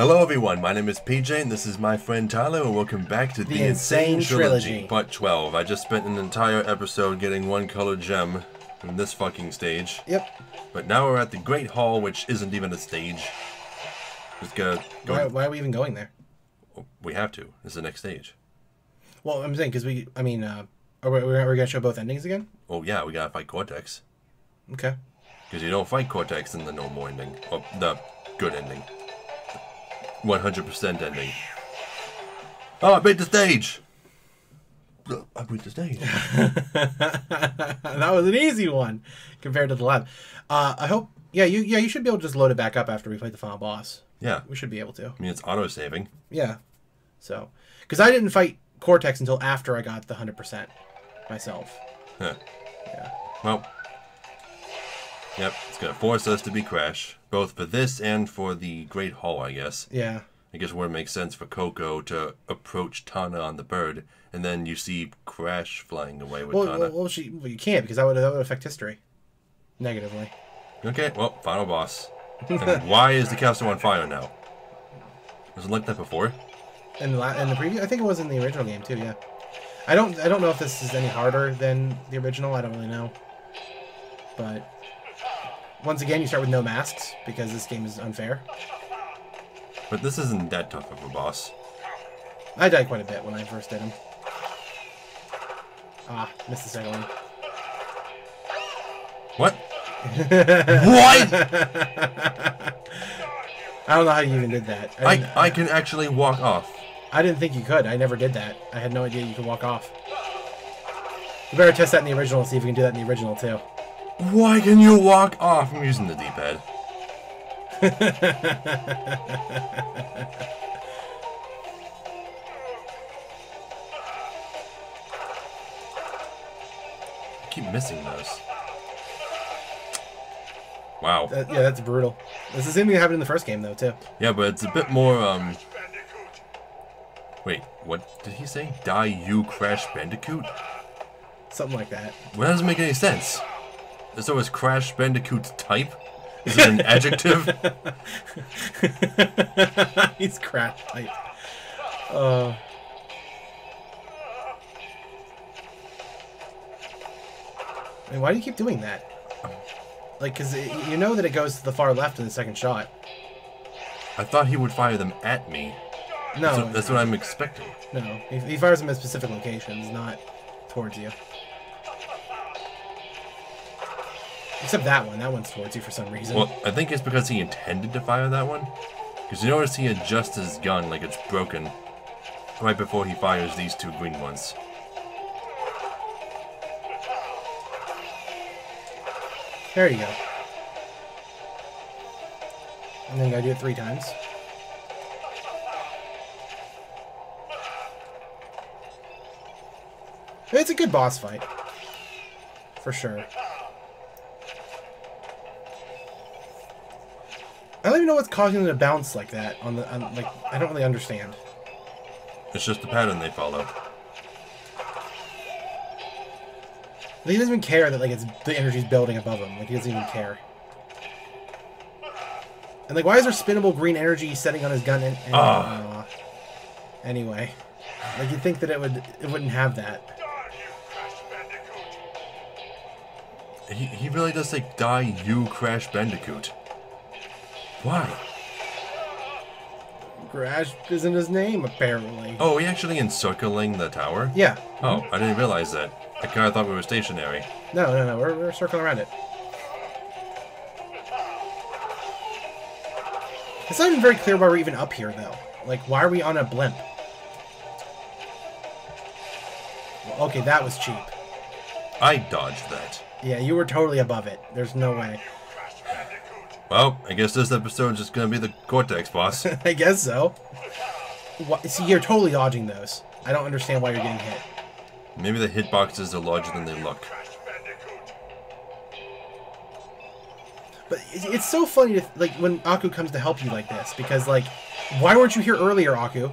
Hello everyone, my name is PJ and this is my friend Tyler and welcome back to the Insane Trilogy, Part 12. I just spent an entire episode getting one colored gem in this fucking stage. Yep. But now we're at the Great Hall, which isn't even a stage. Just gotta go. Why are we even going there? We have to. This is the next stage. Well, I'm saying because are we gonna show both endings again? Oh yeah, we gotta fight Cortex. Okay. Because you don't fight Cortex in the normal ending. Or the good ending. 100% ending. Oh, I beat the stage! I beat the stage. That was an easy one compared to the lab. I hope. Yeah, you should be able to just load it back up after we fight the final boss. Yeah. We should be able to. I mean, it's auto-saving. Yeah. So, because I didn't fight Cortex until after I got the 100% myself. Huh. Yeah. Well. Yep, it's gonna force us to be Crash. Both for this and for the Great Hall, I guess. Yeah. I guess where it makes sense for Coco to approach Tana on the bird, and then you see Crash flying away with Tana. Well, you can't because that would affect history negatively. Okay, well, final boss. And why is the castle on fire now? Was it like that before? In the preview, I think it was in the original game too. Yeah. I don't know if this is any harder than the original. I don't really know. But once again, you start with no masks because this game is unfair. But this isn't that tough of a boss. I died quite a bit when I first did him. Ah, missed the second one. What? What? I don't know how you even did that. I can actually walk off. I didn't think you could. I never did that. I had no idea you could walk off. You better test that in the original and see if you can do that in the original too. Why can you walk off? I'm using the D-pad. I keep missing those. Wow. Yeah, that's brutal. It's the same thing that happened in the first game though too. Yeah, but it's a bit more, Wait, what did he say? Die you Crash Bandicoot? Something like that. Well, that doesn't make any sense. So is Crash Bandicoot's type? Is it an adjective? He's Crash type. I mean, why do you keep doing that? Like, because you know that it goes to the far left in the second shot. I thought he would fire them at me. No. That's what I'm expecting. No, he fires them at specific locations, not towards you. Except that one. That one's towards you for some reason. Well, I think it's because he intended to fire that one. Because you notice he adjusts his gun like it's broken right before he fires these two green ones. There you go. And then you gotta do it 3 times. It's a good boss fight. For sure. I don't even know what's causing them to bounce like that on like, I don't really understand. It's just the pattern they follow. He doesn't even care that like the energy's building above him. Like he doesn't even care. And like, why is there spinnable green energy setting on his gun? Anyway, like you'd think that it wouldn't have that. He really does say, "Die, you Crash Bandicoot." Why? Crash isn't his name, apparently. Oh, are we actually encircling the tower? Yeah. Oh, I didn't realize that. I kind of thought we were stationary. No, we're circling around it. It's not even very clear why we're even up here, though. Like, why are we on a blimp? Well, okay, that was cheap. I dodged that. Yeah, you were totally above it. There's no way. Well, I guess this episode's just gonna be the Cortex boss. I guess so. See, you're totally dodging those. I don't understand why you're getting hit. Maybe the hitboxes are larger than they look. But it's so funny to, like, when Aku comes to help you like this, because, like, why weren't you here earlier, Aku?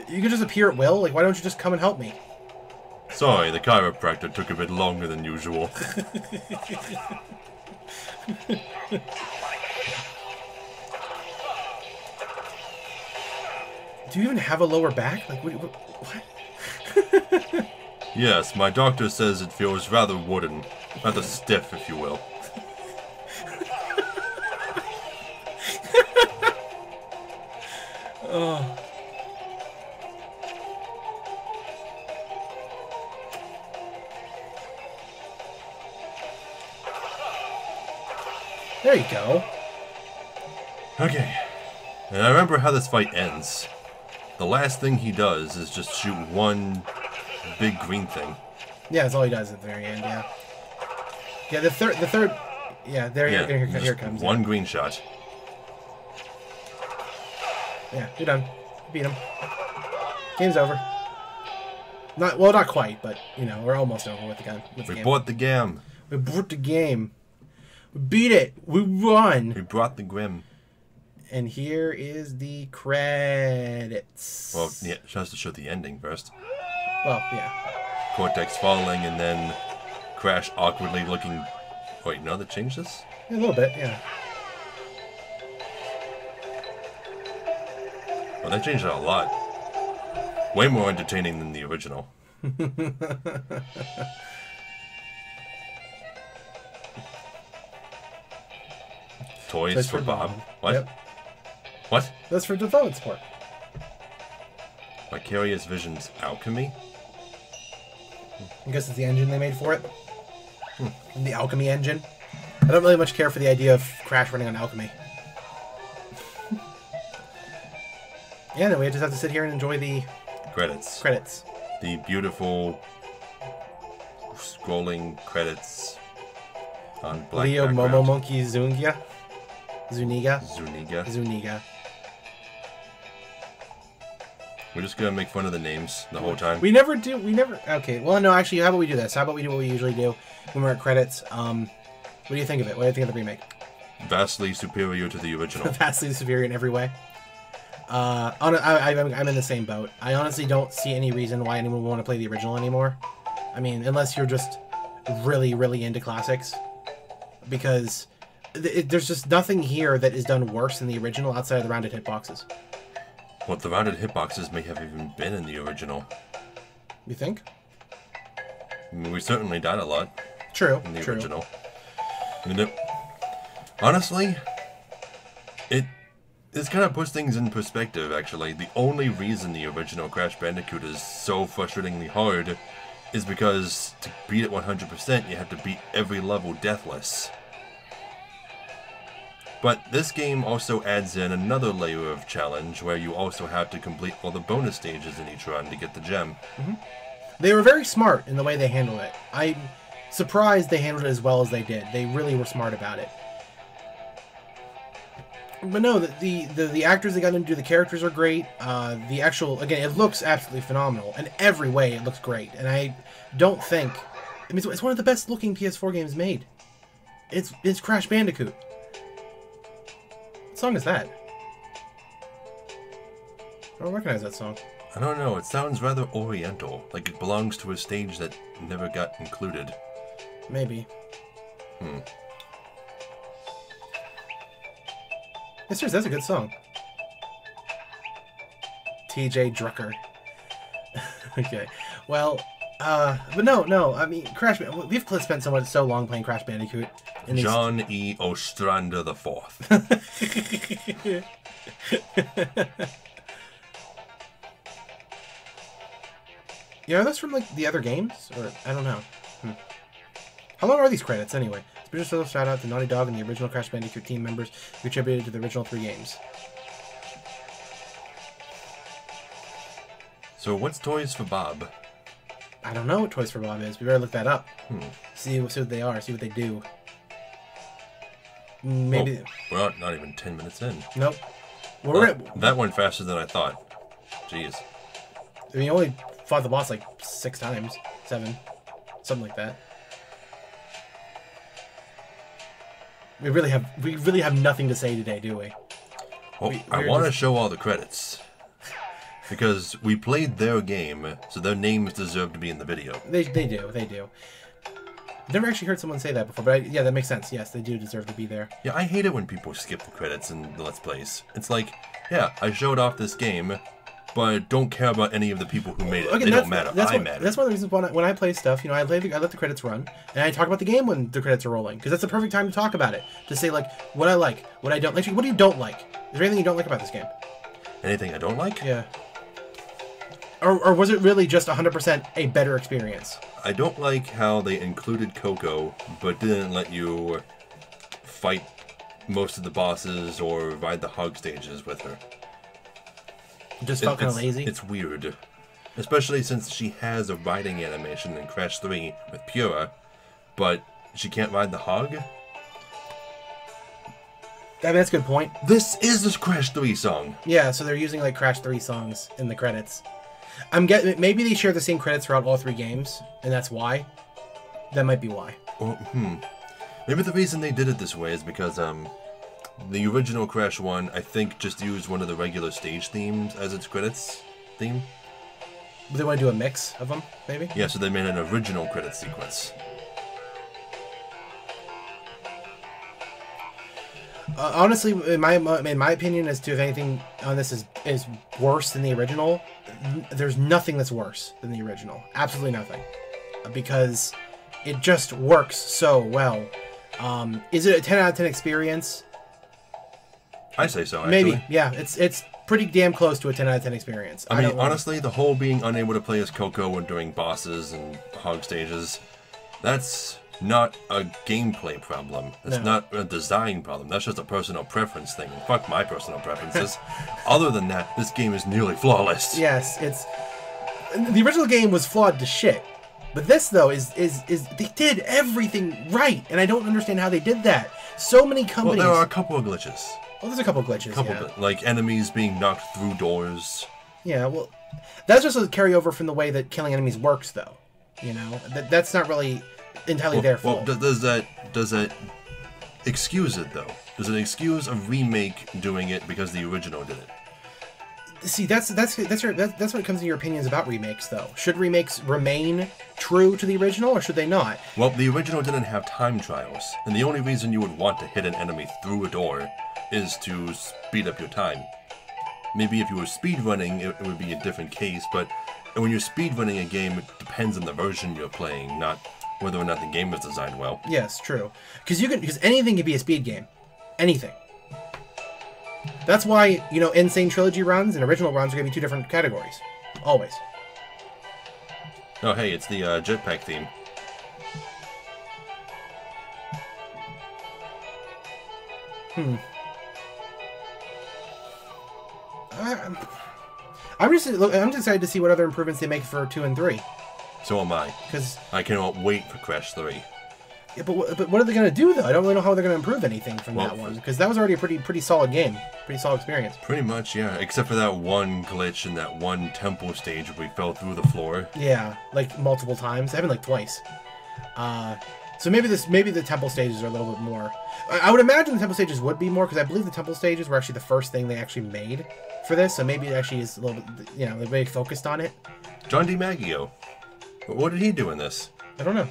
You could just appear at will. Like, why don't you just come and help me? Sorry, the chiropractor took a bit longer than usual. Do you even have a lower back? Like, what? Yes, my doctor says it feels rather wooden. Rather stiff, if you will. Oh. There you go. Okay. And I remember how this fight ends. The last thing he does is just shoot one big green thing. Yeah, that's all he does at the very end, yeah. Yeah, the third, yeah, here it comes. One green shot. Yeah, you're done. Beat him. Game's over. Not quite, but, you know, we're almost over with the gun. We bought the game. We brought the game. We beat it. We won. We brought the grim. And here is the credits. Well, yeah, it has to show the ending first. Well, yeah. Cortex falling and then Crash awkwardly looking... Wait, no, they changed this? Yeah, a little bit, yeah. Well, they changed it a lot. Way more entertaining than the original. Toys for Bob. What? Yep. What? That's for development support. Vicarious Visions Alchemy? I guess it's the engine they made for it. The alchemy engine. I don't really much care for the idea of Crash running on alchemy. Yeah, then we just have to sit here and enjoy the Credits. credits. The beautiful scrolling credits on black Leo background. Momo Monkey Zuniga. Zuniga. Zuniga. We're just gonna make fun of the names the whole time. We never. Okay, well, no, actually, how about we do this? How about we do what we usually do when we're at credits? What do you think of it? What do you think of the remake? Vastly superior to the original. Vastly superior in every way. I'm in the same boat. I honestly don't see any reason why anyone would want to play the original anymore. I mean, unless you're just really, really into classics. Because there's just nothing here that is done worse than the original outside of the rounded hitboxes. Well, the rounded hitboxes may have even been in the original. You think? I mean, we certainly died a lot. True. In the true. original. I mean, honestly, this kind of puts things in perspective, actually. The only reason the original Crash Bandicoot is so frustratingly hard is because to beat it 100%, you have to beat every level deathless. But this game also adds in another layer of challenge where you also have to complete all the bonus stages in each run to get the gem. Mm-hmm. They were very smart in the way they handled it. I'm surprised they handled it as well as they did. They really were smart about it. But no, the actors they got into, the characters are great. The actual, again, it looks absolutely phenomenal. In every way, it looks great. And I don't think... I mean, it's one of the best looking PS4 games made. It's Crash Bandicoot. What song is that? I don't recognize that song. I don't know, it sounds rather oriental, like it belongs to a stage that never got included. Maybe. Yes, sir, that's a good song. TJ Drucker. Okay, well, but no, I mean, we've spent so long playing Crash Bandicoot. John E. Ostrander IV. Yeah, are those from, like, the other games? Or, I don't know. How long are these credits, anyway? Special shout out to Naughty Dog and the original Crash Bandicoot team members who contributed to the original 3 games. So what's Toys for Bob? I don't know what Toys for Bob is. We better look that up. See what they are, see what they do. Maybe... We're not even 10 minutes in. Nope. That went faster than I thought. Jeez. I mean, you only fought the boss like 6 times. 7. Something like that. We really have nothing to say today, do we? Well, I want to show all the credits. Because we played their game, so their names deserve to be in the video. They do. I've never actually heard someone say that before, but yeah, that makes sense. Yes, they do deserve to be there. Yeah, I hate it when people skip the credits in the Let's Plays. It's like, yeah, I showed off this game, but don't care about any of the people who made it. Okay, They don't matter. I matter. That's one of the reasons when I play stuff, I let the credits run, and I talk about the game when the credits are rolling, because that's the perfect time to talk about it. To say, like, what I like, what I don't like. Actually, what do you don't like? Is there anything you don't like about this game? Anything I don't like? Yeah. Or was it really just 100% a better experience? I don't like how they included Coco, but didn't let you fight most of the bosses or ride the hog stages with her. It just felt kind of lazy. It's weird. Especially since she has a riding animation in Crash 3 with Pura, but she can't ride the hog? I mean, that's a good point. This is this Crash 3 song. Yeah, so they're using, like, Crash 3 songs in the credits. I'm getting... Maybe they share the same credits throughout all 3 games, and that's why. That might be why. Or, Maybe the reason they did it this way is because, the original Crash 1, I think, just used one of the regular stage themes as its credits theme. They want to do a mix of them, maybe? Yeah, so they made an original credit sequence. Honestly, in my opinion, as to if anything on this is worse than the original, there's nothing that's worse than the original. Absolutely nothing. Because it just works so well. Is it a 10 out of 10 experience? I say so, actually. Maybe, yeah. It's pretty damn close to a 10 out of 10 experience. I mean, honestly, the whole being unable to play as Coco when doing bosses and hog stages, that's not a gameplay problem. It's not a design problem. That's just a personal preference thing. Fuck my personal preferences. Other than that, this game is nearly flawless. Yes, it's... The original game was flawed to shit. But this, though, is they did everything right, and I don't understand how they did that. So many companies... Well, there are a couple of glitches. Well, there's a couple of glitches, like enemies being knocked through doors. Yeah, well, that's just a carryover from the way that killing enemies works, though. You know, that's not really entirely their fault. Well, does that excuse it though? Does it excuse a remake doing it because the original did it? See, that's when it comes to your opinions about remakes, though. Should remakes remain true to the original, or should they not? Well, the original didn't have time trials, and the only reason you would want to hit an enemy through a door is to speed up your time. Maybe if you were speedrunning, it would be a different case, but when you're speedrunning a game, it depends on the version you're playing, not whether or not the game was designed well. Yes, true. Because anything can be a speed game. Anything. That's why, Sane Trilogy runs and original runs are going to be 2 different categories. Always. Oh, hey, it's the jetpack theme. I'm just excited to see what other improvements they make for 2 and 3. So am I. Because I cannot wait for Crash 3. Yeah, but what are they going to do, though? I don't really know how they're going to improve anything from that one. Because that was already a pretty solid game. Pretty solid experience. Pretty much, yeah. Except for that one glitch in that one temple stage where we fell through the floor. Yeah, like multiple times. It happened like twice. So maybe the temple stages are a little bit more. I would imagine the temple stages would be more, because I believe the temple stages were actually the first thing they actually made for this. So maybe it actually is a little bit, they're very focused on it. John DiMaggio. What did he do in this? I don't know.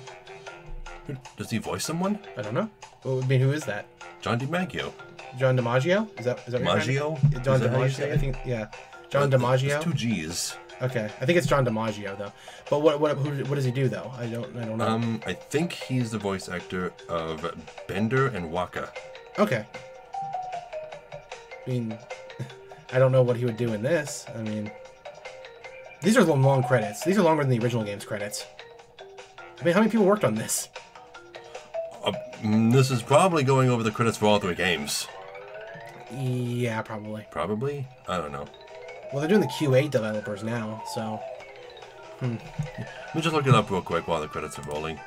Does he voice someone? I don't know. Well, I mean, who is that? John DiMaggio. John DiMaggio? Is that Maggio? John DiMaggio? I think, yeah. John DiMaggio? It's 2 G's. Okay, I think it's John DiMaggio though. But what does he do though? I don't know. I think he's the voice actor of Bender and Waka. Okay. I mean, I don't know what he would do in this. I mean, these are long credits. These are longer than the original game's credits. I mean, how many people worked on this? This is probably going over the credits for all 3 games. Yeah, probably. Probably? I don't know. Well, they're doing the QA developers now, so... Let me just look it up real quick while the credits are rolling.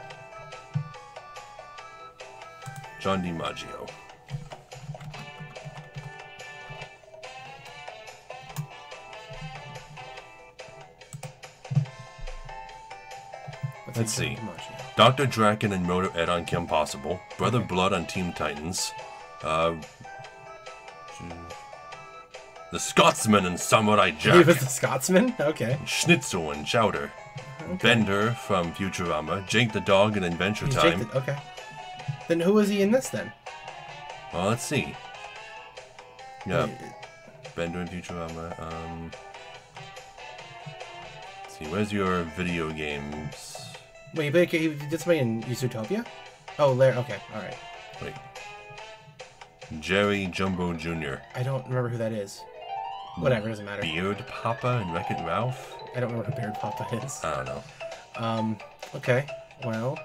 John DiMaggio. Let's see. Dr. Draken and Motor Ed on Kim Possible. Brother Blood on Team Titans. The Scotsman and Samurai Jack. He was the Scotsman? Okay. Schnitzel and Chowder. Okay. Bender from Futurama. Jake the Dog in Adventure Time. Okay. Then who was he in this then? Well, let's see. Yeah. Bender in Futurama. See, where's your video games? Wait, you did something in Zootopia? Oh, Larry. Okay, all right. Wait. Jerry Jumbo Jr. I don't remember who that is. Whatever, doesn't matter. Beard Papa and Wreck-It Ralph? I don't remember who Beard Papa is. I don't know. Okay. Well,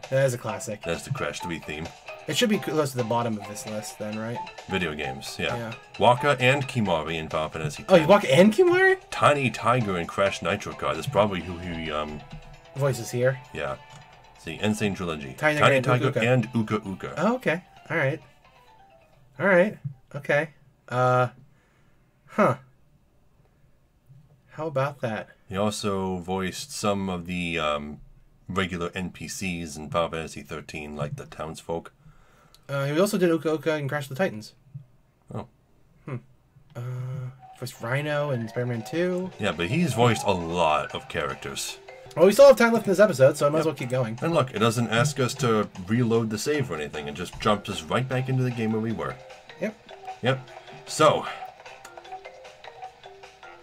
that is a classic. That's the Crash 3 theme. It should be close to the bottom of this list then, right? Video games, yeah. Yeah. Waka and Kimari in Final Fantasy X. Oh, you Waka and Kimari? Tiny Tiger in Crash Nitro Kart. That's probably who he, Voices here. yeah. See, Insane Trilogy. Tiny Tiger Uka. and Uka Uka. Oh, okay. All right. All right. Okay. Huh. How about that? He also voiced some of the regular NPCs in Final Fantasy 13, like the townsfolk. He also did Uka Uka and Crash the Titans. Oh. Voiced Rhino in Spider-Man 2. Yeah, but he's voiced a lot of characters. Well, we still have time left in this episode, so I might as well keep going. And look, it doesn't ask us to reload the save or anything. It just jumps us right back into the game where we were. Yep. Yep. So,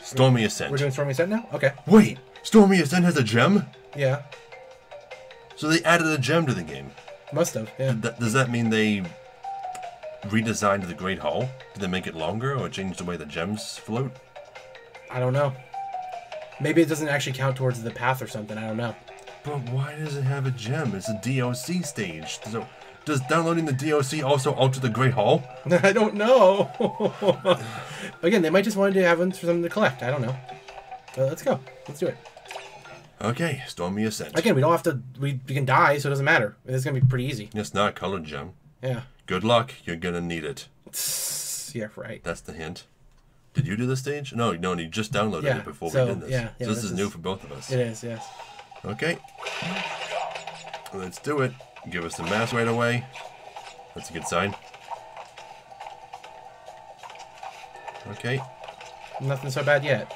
Stormy Ascent. We're doing Stormy Ascent now? Okay. Wait! Stormy Ascent has a gem? Yeah. So they added a gem to the game. Must have, yeah. Does that mean they redesigned the Great Hall? Did they make it longer or change the way the gems float? I don't know. Maybe it doesn't actually count towards the path or something. I don't know. But why does it have a gem? It's a DLC stage. So, does downloading the DLC also alter the Great Hall? I don't know. Again, they might just wanted to have them for something to collect. I don't know. But let's go. Let's do it. Okay, Stormy Ascent. Again, we don't have to... We can die, so it doesn't matter. It's going to be pretty easy. It's not a colored gem. Yeah. Good luck. You're gonna need it. Yeah, right. That's the hint. Did you do the stage? No, you just downloaded it before we did this. Yeah, so this is new for both of us. It is, yes. Okay. Let's do it. Give us the mask right away. That's a good sign. Okay. Nothing so bad yet.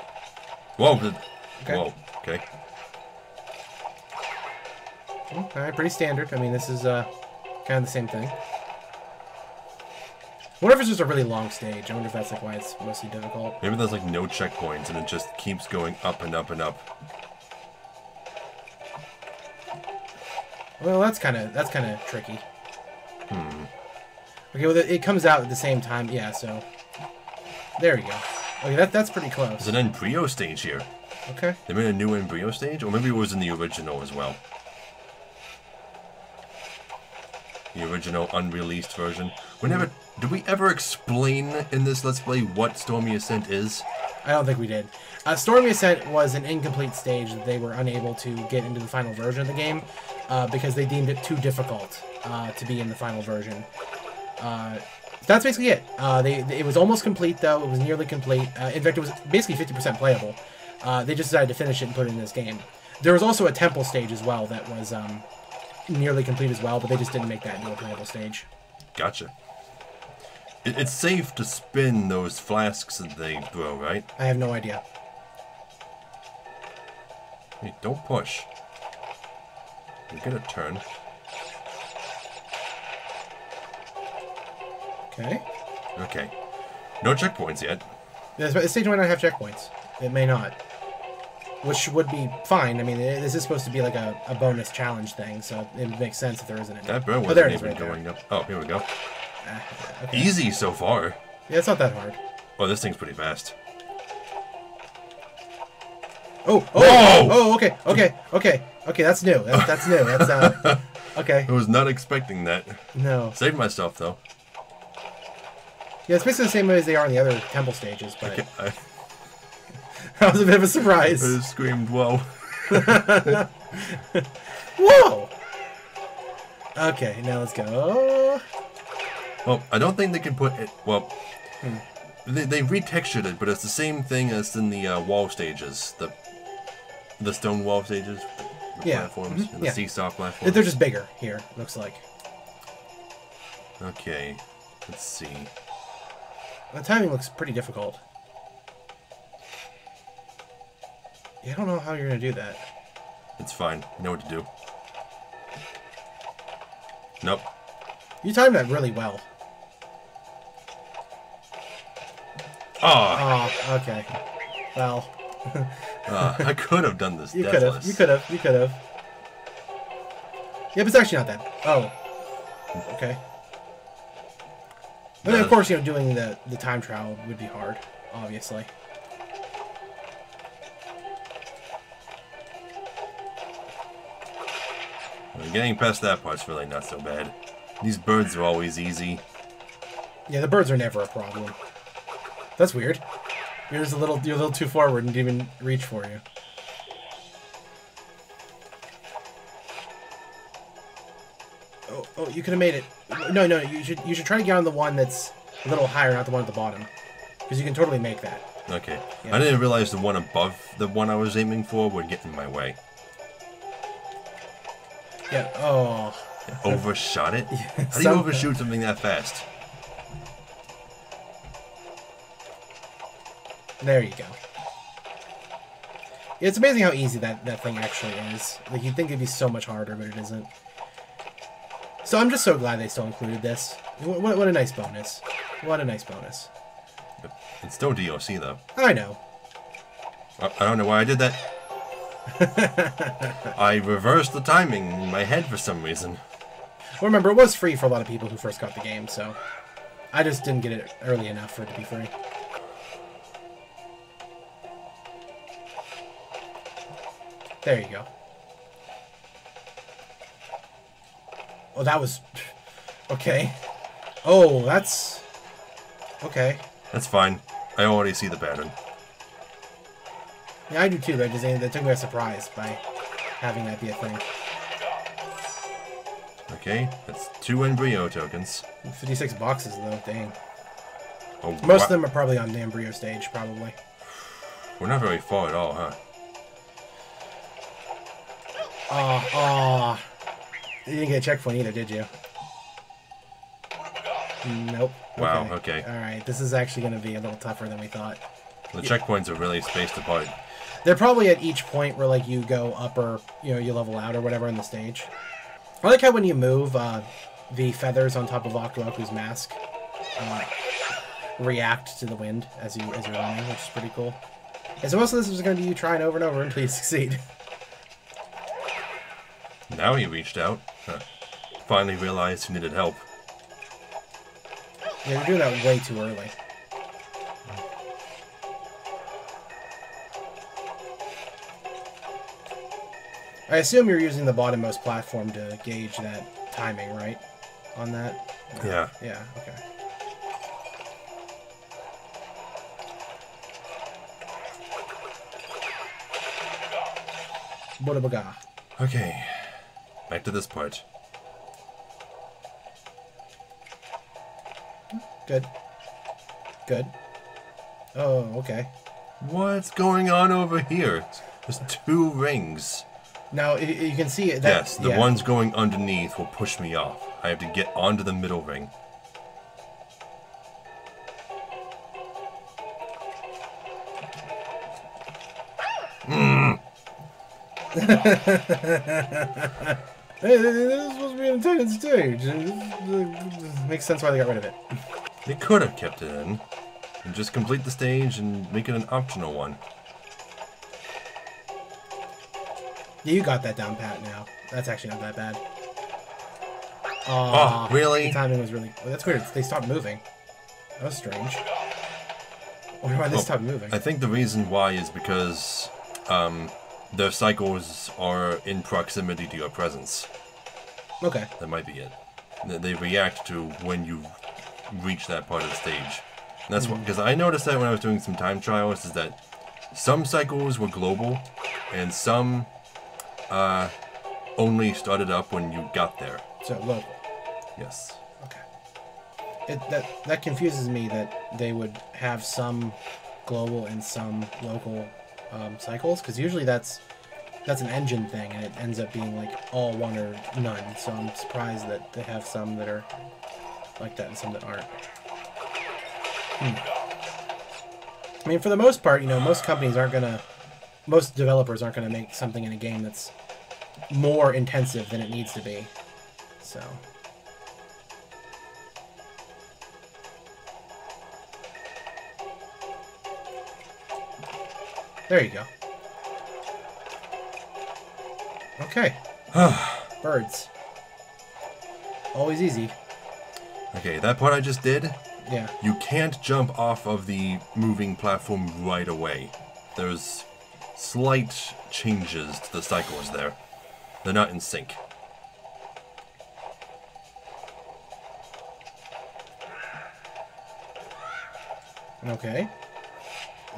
Whoa. Okay. Whoa. Okay. All right, pretty standard. I mean, this is kind of the same thing. I wonder if it's just a really long stage. I wonder if that's like why it's mostly difficult. Maybe there's like no checkpoints and it just keeps going up and up and up. Well, that's kind of tricky. Okay, well, it comes out at the same time. Yeah, so there you go. Okay, that's pretty close. There's an embryo stage here. Okay. They made a new embryo stage, or maybe it was in the original as well. The original unreleased version. Did we ever explain in this Let's Play what Stormy Ascent is? I don't think we did. Stormy Ascent was an incomplete stage that they were unable to get into the final version of the game because they deemed it too difficult to be in the final version. That's basically it. It was almost complete, though. It was nearly complete. In fact, it was basically 50% playable. They just decided to finish it and put it in this game. There was also a temple stage as well that was nearly complete as well, but they just didn't make that into a playable stage. Gotcha. It's safe to spin those flasks that they throw, right? I have no idea. Hey, don't push. You get a turn. Okay. Okay. No checkpoints yet. This stage might not have checkpoints. It may not. Which would be fine. I mean, this is supposed to be like a bonus challenge thing, so it makes sense if there isn't any. That burn Oh, there wasn't it is even right there. going up. Oh, here we go. Okay. Easy so far. Yeah, it's not that hard. Oh, this thing's pretty fast. Oh! Whoa! Oh, okay. That's new. That's new. That's, okay. I was not expecting that. No. Saved myself, though. Yeah, it's basically the same way as they are in the other temple stages, but I that was a bit of a surprise. screamed, whoa. Whoa! Okay, now let's go. Well, I don't think they can put it... Well, they retextured it, but it's the same thing as in the wall stages. The stone wall stages. The platforms. And the seesaw platforms. They're just bigger here, looks like. Okay. Let's see. The timing looks pretty difficult. Yeah, I don't know how you're going to do that. It's fine. I know what to do. Nope. You timed that really well. Ah! Oh, okay. Well, I could have done this. You could have. You could have. You could have. Yeah, but it's actually not that. Oh. Okay. I mean, of course, you know, doing the time trial would be hard, obviously. Well, getting past that part's really not so bad. These birds are always easy. Yeah, the birds are never a problem. That's weird. You're a little too forward and didn't even reach for you. Oh, you could have made it. No, you should try to get on the one that's a little higher, not the one at the bottom, because you can totally make that. Okay. Yeah. I didn't realize the one above the one I was aiming for would get in my way. Yeah. Oh. Overshot it? How do you overshoot something that fast? There you go. It's amazing how easy that thing actually is. Like, you'd think it'd be so much harder, but it isn't. So I'm just so glad they still included this. What a nice bonus. What a nice bonus. It's still DLC, though. I know. I don't know why I did that. I reversed the timing in my head for some reason. Well, remember, it was free for a lot of people who first got the game, so I just didn't get it early enough for it to be free. There you go. Oh, that was... Okay. Oh, that's... Okay. That's fine. I already see the pattern. Yeah, I do too, but that took me by surprise by having that be a thing. Okay, that's 2 embryo tokens. 56 boxes, though, dang. Oh, Most of them are probably on the embryo stage, probably. We're not very far at all, huh? Oh. You didn't get a checkpoint either, did you? Nope. Wow, okay. Alright, this is actually going to be a little tougher than we thought. The checkpoints are really spaced apart. They're probably at each point where, like, you go up or, you know, you level out or whatever on the stage. I like how when you move, the feathers on top of Aku Aku's mask react to the wind as you're running, which is pretty cool. And so most of this is going to be you trying over and over until you succeed. Now he reached out. Finally realized he needed help. Yeah, you're doing that way too early. I assume you're using the bottommost platform to gauge that timing, right? On that? Yeah. Yeah, okay. Bodabaga. Okay. Back to this part. Good. Good. Oh, okay. What's going on over here? There's 2 rings. Now, you can see it. Yes, the ones going underneath will push me off. I have to get onto the middle ring. Hey, this is supposed to be an intended stage. It makes sense why they got rid of it. They could have kept it in. And just complete the stage and make it an optional one. Yeah, you got that down pat now. That's actually not that bad. Oh, really? The timing was really... Well, that's weird. They stopped moving. That was strange. I wonder why they stopped moving. I think the reason why is because their cycles are in proximity to your presence. Okay. That might be it. They react to when you reach that part of the stage. And that's what, because I noticed that when I was doing some time trials, is that some cycles were global, and some only started up when you got there. So, local. Yes. Okay. That confuses me that they would have some global and some local cycles, because usually that's an engine thing, and it ends up being like all one or none. So I'm surprised that they have some that are like that and some that aren't. I mean, for the most part, you know, most developers aren't gonna make something in a game that's more intensive than it needs to be. So. There you go. Okay. Birds. Always easy. Okay, that part I just did, Yeah. you can't jump off of the moving platform right away. There's slight changes to the cycles there. They're not in sync. Okay.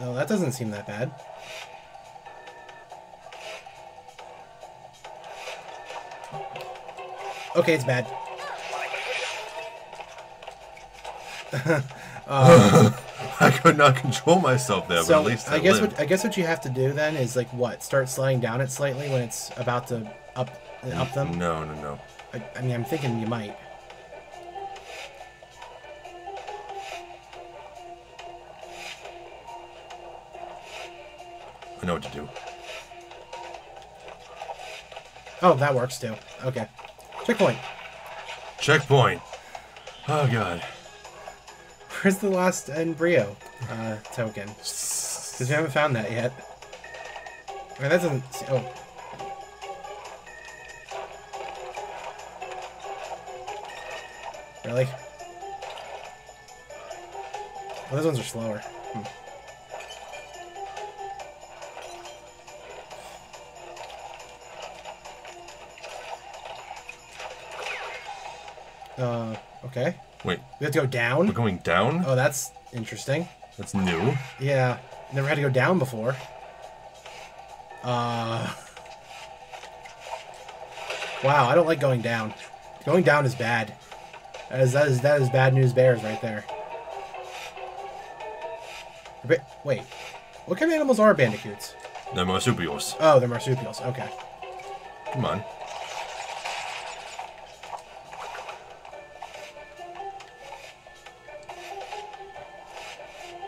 Oh, that doesn't seem that bad. Okay, it's bad. I could not control myself there, but So at least I guess what you have to do then is like what? Start slowing down it slightly when it's about to up them. No. I mean, I'm thinking you might. I know what to do. Oh, that works too. Okay. Checkpoint. Checkpoint. Oh god. Where's the last embryo token? Because we haven't found that yet. I mean, that doesn't... Oh. Really? Well, those ones are slower. Okay. Wait, We have to go down? we're going down? Oh, that's interesting. That's new. Yeah. Never had to go down before. Wow, I don't like going down. Going down is bad. That is bad news bears right there. Wait. What kind of animals are bandicoots? They're marsupials. Oh, they're marsupials. Okay. Come on.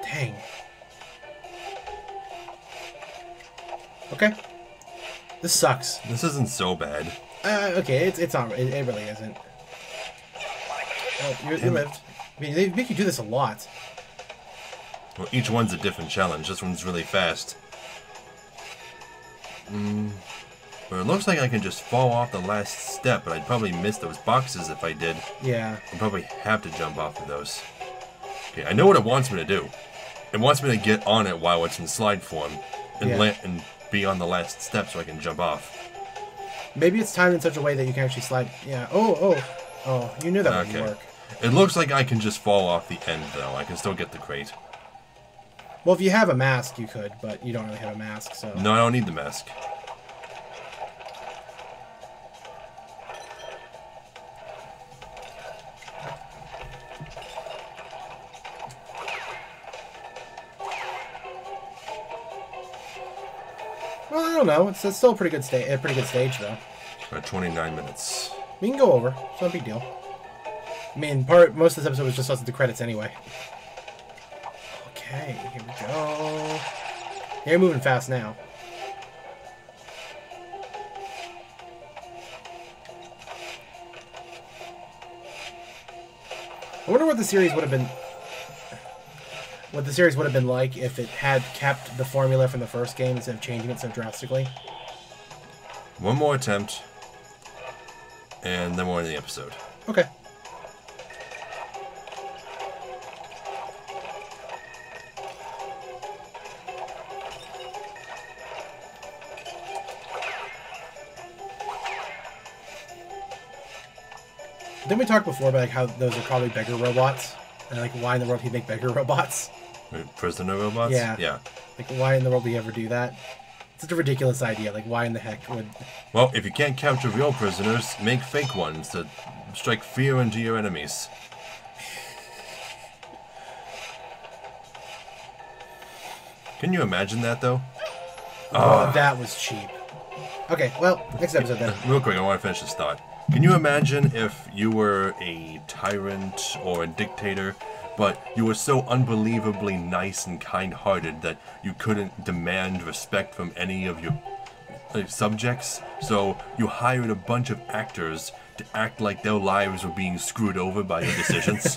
Dang. Okay. This sucks. This isn't so bad. Okay, it's not. It really isn't. Oh, you lived. I mean, they make you do this a lot. Well, each one's a different challenge. This one's really fast. But it looks like I can just fall off the last step, but I'd probably miss those boxes if I did. Yeah. I'd probably have to jump off of those. Okay, I know what it wants me to do. It wants me to get on it while it's in slide form and and be on the last step so I can jump off. Maybe it's timed in such a way that you can actually slide. Yeah. Oh, you knew that wouldn't work. It looks like I can just fall off the end, though. I can still get the crate. Well, if you have a mask, you could, but you don't really have a mask, so... No, I don't need the mask. Well, I don't know. It's still a pretty good stage, though. About 29 minutes. We can go over. It's not a big deal. I mean, most of this episode was just us at the credits anyway. Okay, here we go. You're moving fast now. I wonder what the series would have been. What the series would have been like if it had kept the formula from the first game instead of changing it so drastically. One more attempt, and then we're in the episode. Okay. Didn't we talk before about like how those are probably beggar robots? And like why in the world he'd make beggar robots? Prisoner robots? Yeah. Yeah. Like why in the world would he ever do that? It's such a ridiculous idea. Like why in the heck would... Well, if you can't capture real prisoners, make fake ones to strike fear into your enemies. Can you imagine that, though? Oh, that was cheap. Okay, well, next episode then. Real quick, I want to finish this thought. Can you imagine if you were a tyrant or a dictator, but you were so unbelievably nice and kind-hearted that you couldn't demand respect from any of your subjects? So you hired a bunch of actors to act like their lives were being screwed over by your decisions.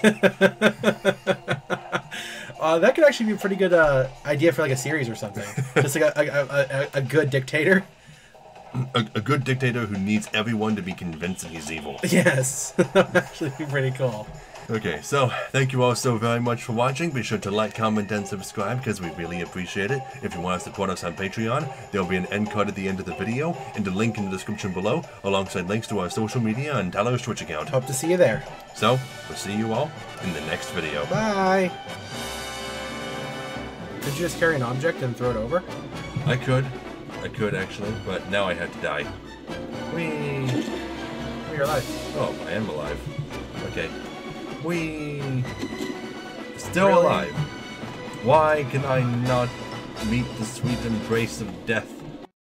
That could actually be a pretty good idea for like a series or something. Just like a good dictator. A good dictator who needs everyone to be convinced that he's evil. Yes, that would actually be pretty cool. Okay, so thank you all so very much for watching. Be sure to like, comment, and subscribe because we really appreciate it. If you want to support us on Patreon, there'll be an end card at the end of the video and a link in the description below, alongside links to our social media and Tyler's Twitch account. Hope to see you there. So, we'll see you all in the next video. Bye! Could you just carry an object and throw it over? I could actually, but now I have to die. Whee! Oh, you're alive. Oh, I am alive. Okay. Whee! Still Really? alive. Why can I not meet the sweet embrace of death?